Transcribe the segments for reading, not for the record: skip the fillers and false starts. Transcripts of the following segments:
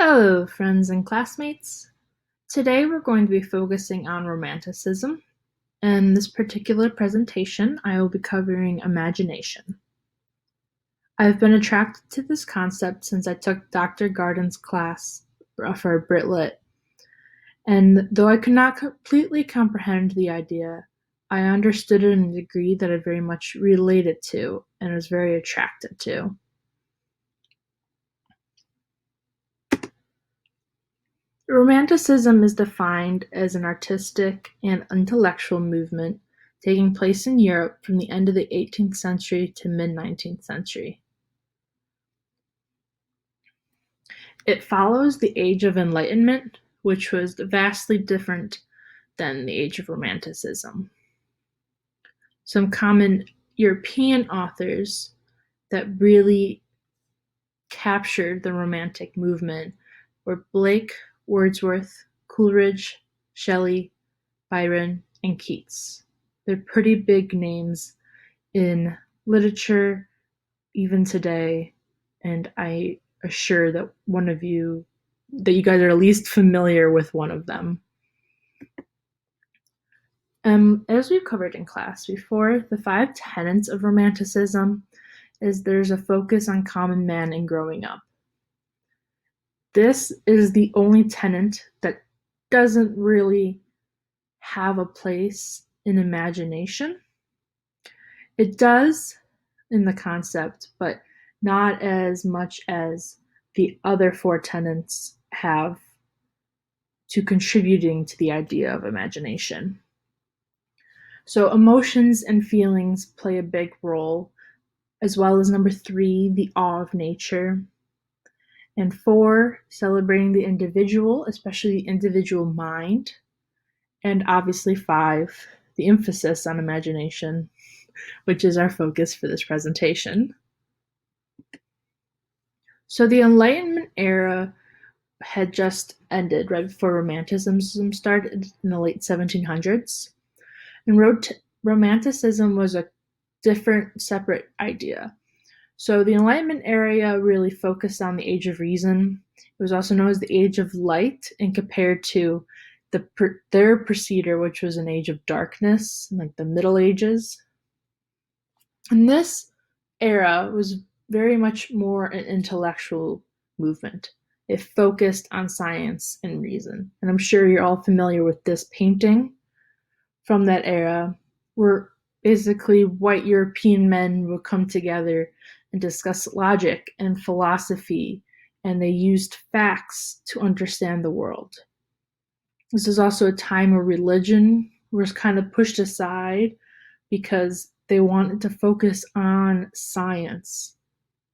Hello, friends and classmates. Today we're going to be focusing on Romanticism. In this particular presentation, I will be covering imagination. I've been attracted to this concept since I took Dr. Garden's class for Brit Lit, and though I could not completely comprehend the idea, I understood it in a degree that I very much related to and was very attracted to. Romanticism is defined as an artistic and intellectual movement taking place in Europe from the end of the 18th century to mid-19th century. It follows the Age of Enlightenment, which was vastly different than the Age of Romanticism. Some common European authors that really captured the Romantic movement were Blake, Wordsworth, Coleridge, Shelley, Byron, and Keats. They're pretty big names in literature even today, and I assure that you guys are at least familiar with one of them. As we've covered in class before, the 5 tenets of Romanticism is there's a focus on common man and growing up. This is the only tenet that doesn't really have a place in imagination. It does in the concept, but not as much as the other 4 tenets have to contributing to the idea of imagination. So emotions and feelings play a big role, as well as number 3, the awe of nature. And 4, celebrating the individual, especially the individual mind. And obviously 5, the emphasis on imagination, which is our focus for this presentation. So the Enlightenment era had just ended right before Romanticism started in the late 1700s. And Romanticism was a different, separate idea. So the Enlightenment era really focused on the Age of Reason. It was also known as the Age of Light, and compared to their preceder, which was an Age of Darkness, like the Middle Ages. And this era was very much more an intellectual movement. It focused on science and reason. And I'm sure you're all familiar with this painting from that era, where basically white European men would come together and discuss logic and philosophy, and they used facts to understand the world. This is also a time where religion was kind of pushed aside because they wanted to focus on science.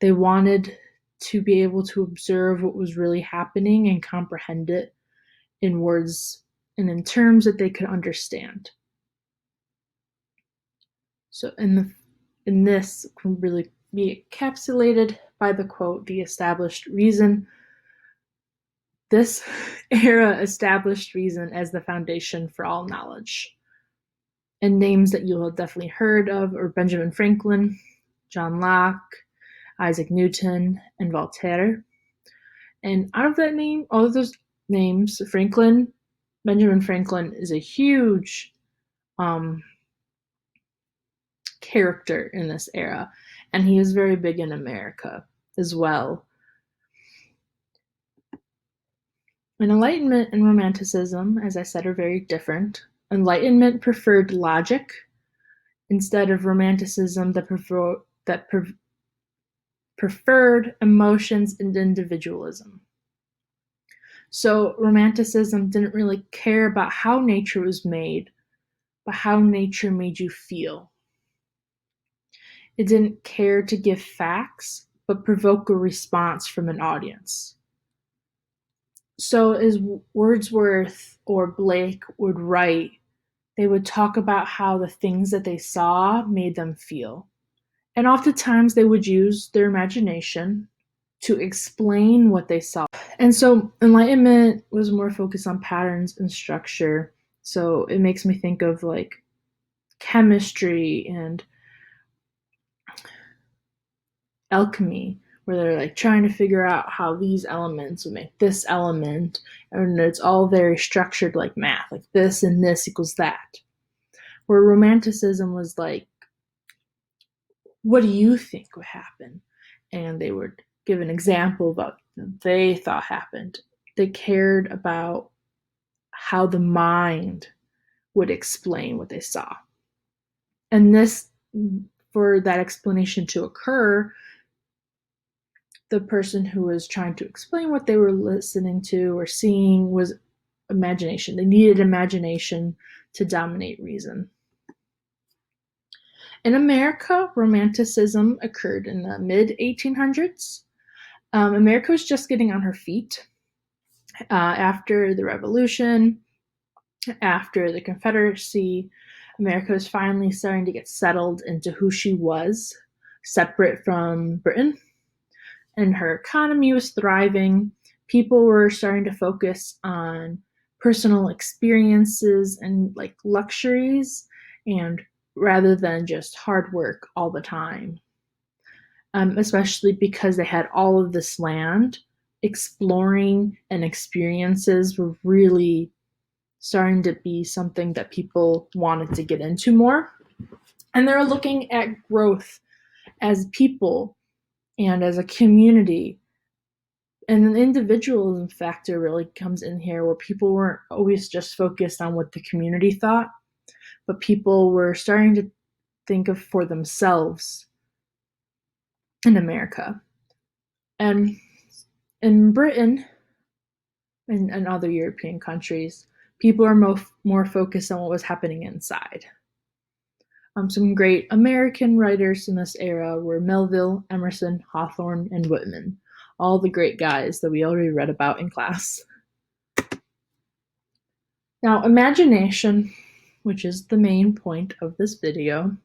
They wanted to be able to observe what was really happening and comprehend it in words and in terms that they could understand. So this can really be encapsulated by the quote, "The established reason." This era established reason as the foundation for all knowledge. And names that you'll have definitely heard of are Benjamin Franklin, John Locke, Isaac Newton, and Voltaire. And out of that name, all of those names, Benjamin Franklin is a huge character in this era, and he is very big in America as well. And Enlightenment and Romanticism, as I said, are very different. Enlightenment preferred logic instead of Romanticism that preferred emotions and individualism. So Romanticism didn't really care about how nature was made, but how nature made you feel. It didn't care to give facts, but provoke a response from an audience. So as Wordsworth or Blake would write, they would talk about how the things that they saw made them feel. And oftentimes they would use their imagination to explain what they saw. And so Enlightenment was more focused on patterns and structure. So it makes me think of like chemistry and alchemy, where they're like trying to figure out how these elements would make this element, and it's all very structured like math, like this and this equals that. Where Romanticism was like, what do you think would happen? And they would give an example of what they thought happened. They cared about how the mind would explain what they saw. And this, for that explanation to occur, the person who was trying to explain what they were listening to or seeing was imagination. They needed imagination to dominate reason. In America, Romanticism occurred in the mid-1800s. America was just getting on her feet after the Revolution, after the Confederacy. America was finally starting to get settled into who she was, separate from Britain, and her economy was thriving. People were starting to focus on personal experiences and like luxuries, and rather than just hard work all the time. Especially because they had all of this land, exploring and experiences were really starting to be something that people wanted to get into more. And they were looking at growth as people and as a community. And the individualism factor really comes in here, where people weren't always just focused on what the community thought, but people were starting to think of for themselves in America. And in Britain and other European countries, people are more focused on what was happening inside. Some great American writers in this era were Melville, Emerson, Hawthorne, and Whitman, all the great guys that we already read about in class. Now, imagination, which is the main point of this video,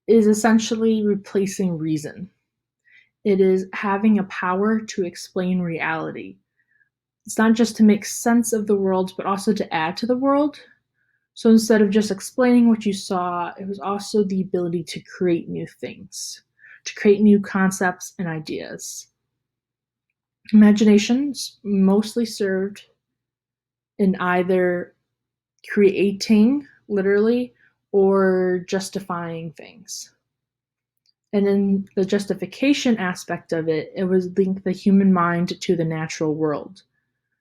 is essentially replacing reason. It is having a power to explain reality. It's not just to make sense of the world, but also to add to the world. So instead of just explaining what you saw, it was also the ability to create new things, to create new concepts and ideas. Imagination's mostly served in either creating, literally, or justifying things. And in the justification aspect of it, it was linked the human mind to the natural world.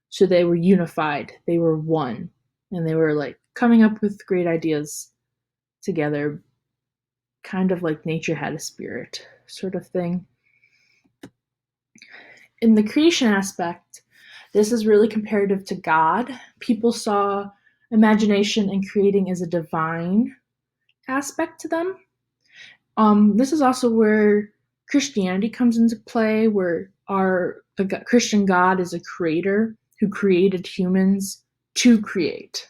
So they were unified, they were one, and they were like coming up with great ideas together, kind of like nature had a spirit sort of thing. In the creation aspect, this is really comparative to God. People saw imagination and creating as a divine aspect to them. This is also where Christianity comes into play, where the Christian God is a creator who created humans to create.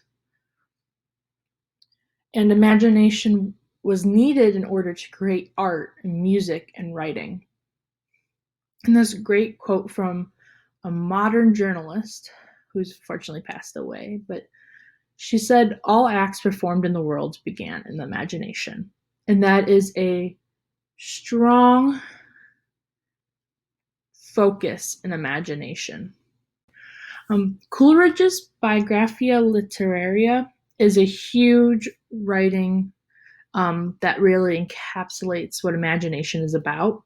And imagination was needed in order to create art and music and writing. And there's a great quote from a modern journalist who's fortunately passed away, but she said, "All acts performed in the world began in the imagination." And that is a strong focus in imagination. Coleridge's Biographia Literaria is a huge writing that really encapsulates what imagination is about.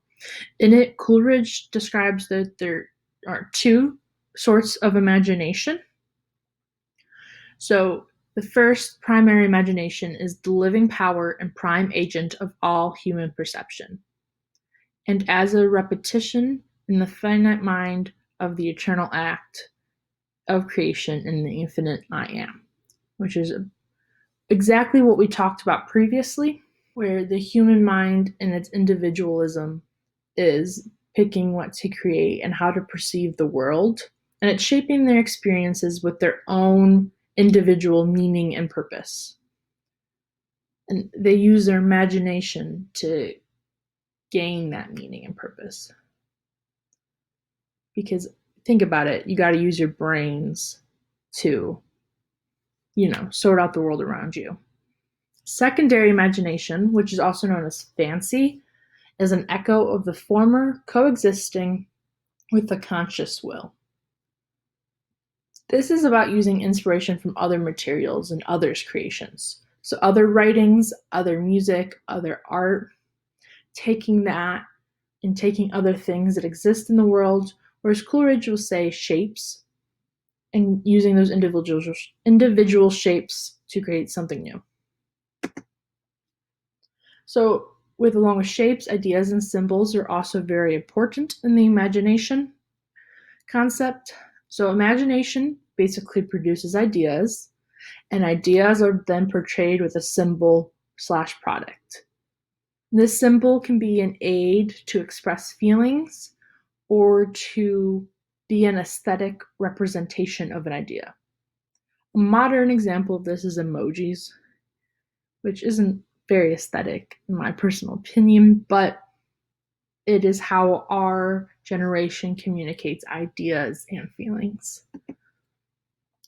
In it, Coleridge describes that there are two sorts of imagination. So the first primary imagination is the living power and prime agent of all human perception, and as a repetition in the finite mind of the eternal act of creation in the infinite I am, which is exactly what we talked about previously, where the human mind and its individualism is picking what to create and how to perceive the world, and it's shaping their experiences with their own individual meaning and purpose. And they use their imagination to gain that meaning and purpose. Because think about it, you got to use your brains to, sort out the world around you. Secondary imagination, which is also known as fancy, as an echo of the former, coexisting with the conscious will. This is about using inspiration from other materials and others' creations. So other writings, other music, other art, taking that and taking other things that exist in the world, or as Coleridge will say, shapes, and using those individual shapes to create something new. So along with shapes, ideas and symbols are also very important in the imagination concept. So imagination basically produces ideas, and ideas are then portrayed with a symbol/product. This symbol can be an aid to express feelings or to be an aesthetic representation of an idea. A modern example of this is emojis, which isn't very aesthetic in my personal opinion, but it is how our generation communicates ideas and feelings.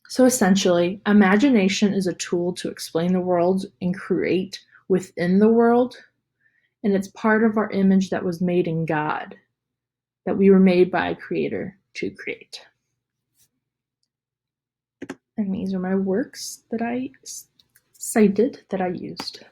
So essentially, imagination is a tool to explain the world and create within the world, and it's part of our image that was made in God, that we were made by a creator to create. And these are my works that I cited, that I used.